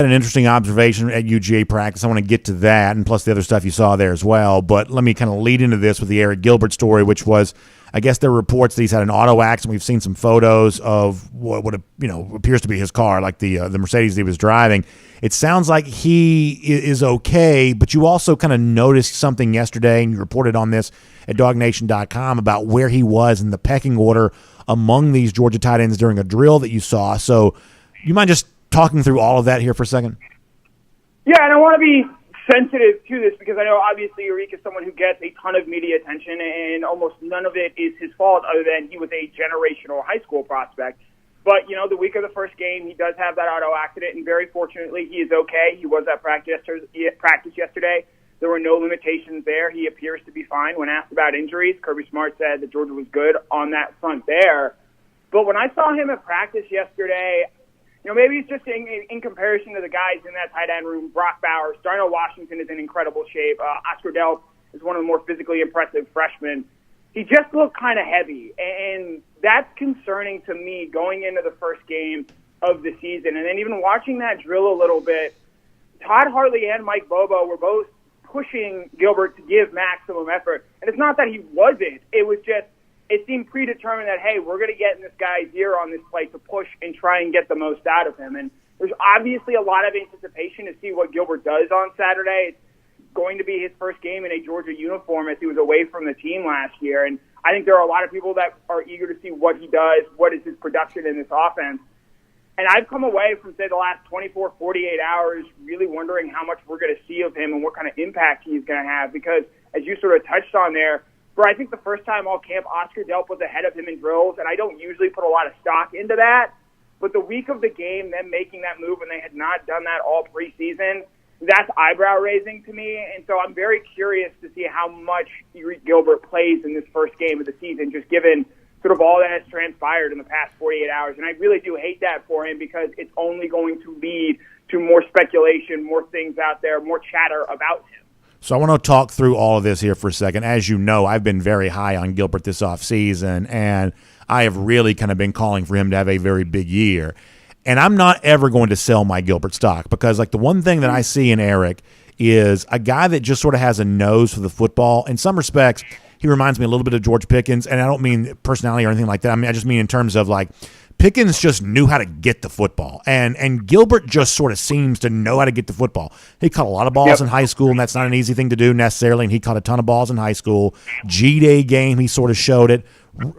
An interesting observation at UGA practice. I want to get to that, and plus the other stuff you saw there as well. But let me kind of lead into this with the Arik Gilbert story, which was, I guess there were reports that he's had an auto accident. We've seen some photos of what appears to be his car, like the Mercedes he was driving. It sounds like he is okay, but you also kind of noticed something yesterday, and you reported on this at DawgNation.com about where he was in the pecking order among these Georgia tight ends during a drill that you saw. So you mind just talking through all of that here for a second? Yeah, and I want to be sensitive to this because I know obviously Arik is someone who gets a ton of media attention, and almost none of it is his fault other than he was a generational high school prospect. But, the week of the first game, he does have that auto accident, and very fortunately, he is okay. He was at practice yesterday. There were no limitations there. He appears to be fine. When asked about injuries, Kirby Smart said that Georgia was good on that front there. But when I saw him at practice yesterday, maybe it's just in comparison to the guys in that tight end room. Brock Bowers, Darnell Washington is in incredible shape. Oscar Delp is one of the more physically impressive freshmen. He just looked kind of heavy, and that's concerning to me going into the first game of the season. And then even watching that drill a little bit, Todd Hartley and Mike Bobo were both pushing Gilbert to give maximum effort. And it's not that he wasn't. It was just, it seemed predetermined that, hey, we're going to get in this guy's ear on this play to push and try and get the most out of him. And there's obviously a lot of anticipation to see what Gilbert does on Saturday. It's going to be his first game in a Georgia uniform as he was away from the team last year. And I think there are a lot of people that are eager to see what he does, what is his production in this offense. And I've come away from, say, the last 24, 48 hours really wondering how much we're going to see of him and what kind of impact he's going to have because, as you sort of touched on there, for I think the first time all camp, Oscar Delp was ahead of him in drills, and I don't usually put a lot of stock into that. But the week of the game, them making that move, and they had not done that all preseason, that's eyebrow-raising to me. And so I'm very curious to see how much Arik Gilbert plays in this first game of the season, just given sort of all that has transpired in the past 48 hours. And I really do hate that for him because it's only going to lead to more speculation, more things out there, more chatter about him. So I want to talk through all of this here for a second. As you know, I've been very high on Gilbert this offseason, and I have really kind of been calling for him to have a very big year. And I'm not ever going to sell my Gilbert stock because, like, the one thing that I see in Arik is a guy that just sort of has a nose for the football. In some respects, he reminds me a little bit of George Pickens, and I don't mean personality or anything like that. I just mean in terms of, like, Pickens just knew how to get the football, and Gilbert just sort of seems to know how to get the football. He caught a lot of balls in high school, and that's not an easy thing to do necessarily, and he caught a ton of balls in high school. G-Day game, he sort of showed it.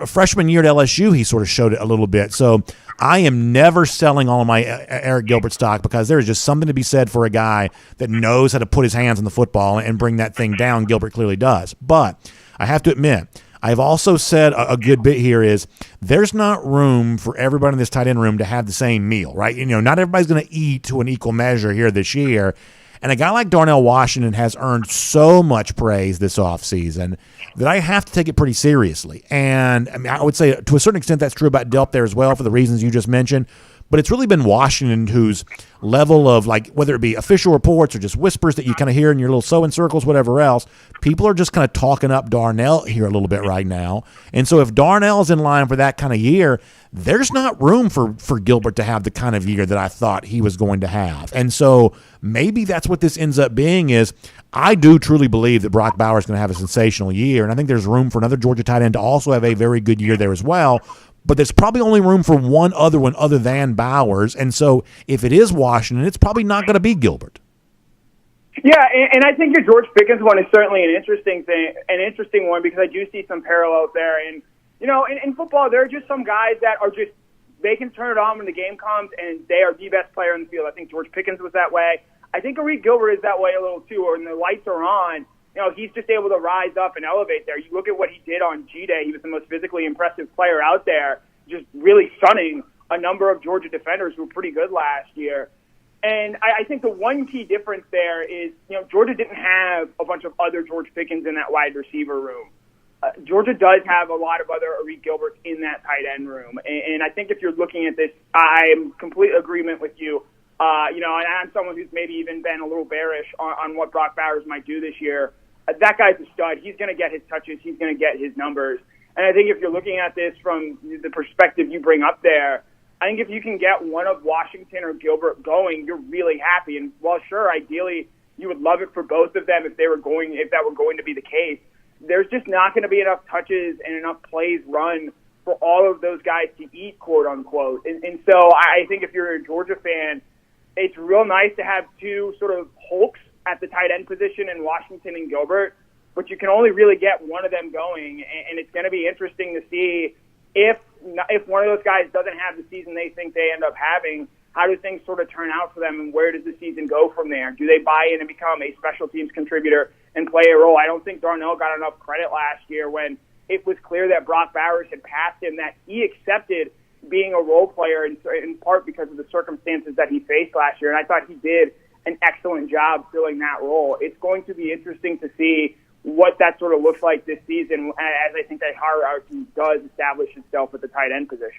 Freshman year at LSU, he sort of showed it a little bit. So I am never selling all of my Arik Gilbert stock because there is just something to be said for a guy that knows how to put his hands on the football and bring that thing down. Gilbert clearly does. But I have to admit, I've also said a good bit here is there's not room for everybody in this tight end room to have the same meal, right? Not everybody's going to eat to an equal measure here this year. And a guy like Darnell Washington has earned so much praise this offseason that I have to take it pretty seriously. And I would say to a certain extent that's true about Delp there as well for the reasons you just mentioned. But it's really been Washington whose level of, like, whether it be official reports or just whispers that you kind of hear in your little sewing circles, whatever else, people are just kind of talking up Darnell here a little bit right now. And so if Darnell's in line for that kind of year, there's not room for Gilbert to have the kind of year that I thought he was going to have. And so maybe that's what this ends up being is I do truly believe that Brock Bowers is going to have a sensational year, and I think there's room for another Georgia tight end to also have a very good year there as well. But there's probably only room for one other than Bowers. And so if it is Washington, it's probably not going to be Gilbert. Yeah, and I think your George Pickens one is certainly an interesting one because I do see some parallels there. And, in football, there are just some guys that are just, they can turn it on when the game comes, and they are the best player in the field. I think George Pickens was that way. I think Arik Gilbert is that way a little too, or when the lights are on, he's just able to rise up and elevate there. You look at what he did on G-Day. He was the most physically impressive player out there, just really stunning a number of Georgia defenders who were pretty good last year. And I think the one key difference there is, Georgia didn't have a bunch of other George Pickens in that wide receiver room. Georgia does have a lot of other Arik Gilberts in that tight end room. And I think if you're looking at this, I'm in complete agreement with you. And I'm someone who's maybe even been a little bearish on what Brock Bowers might do this year. That guy's a stud. He's going to get his touches. He's going to get his numbers. And I think if you're looking at this from the perspective you bring up there, I think if you can get one of Washington or Gilbert going, you're really happy. And while sure, ideally you would love it for both of them if that were going to be the case, there's just not going to be enough touches and enough plays run for all of those guys to eat, quote unquote. And so I think if you're a Georgia fan, it's real nice to have two sort of hulks at the tight end position in Washington and Gilbert, but you can only really get one of them going, and it's going to be interesting to see if one of those guys doesn't have the season they think they end up having, how do things sort of turn out for them, and where does the season go from there? Do they buy in and become a special teams contributor and play a role? I don't think Darnell got enough credit last year when it was clear that Brock Bowers had passed him, that he accepted being a role player in part because of the circumstances that he faced last year, and I thought he did an excellent job filling that role. It's going to be interesting to see what that sort of looks like this season, as I think that hierarchy does establish itself at the tight end position.